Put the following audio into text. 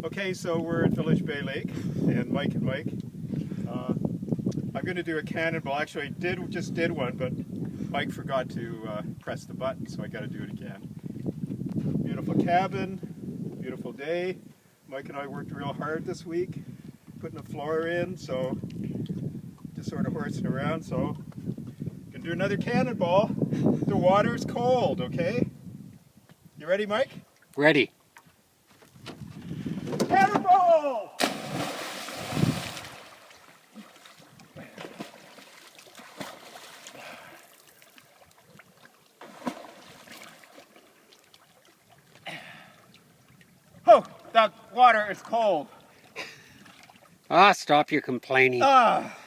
Okay, so we're at Village Bay Lake, and Mike. I'm going to do a cannonball. Actually, I just did one, but Mike forgot to press the button, so I got to do it again. Beautiful cabin, beautiful day. Mike and I worked real hard this week, putting the floor in, so just sort of horsing around. So, gonna do another cannonball. The water's cold, okay? You ready, Mike? Ready. Cannonball! Oh, that water is cold. Ah, stop your complaining. Ah.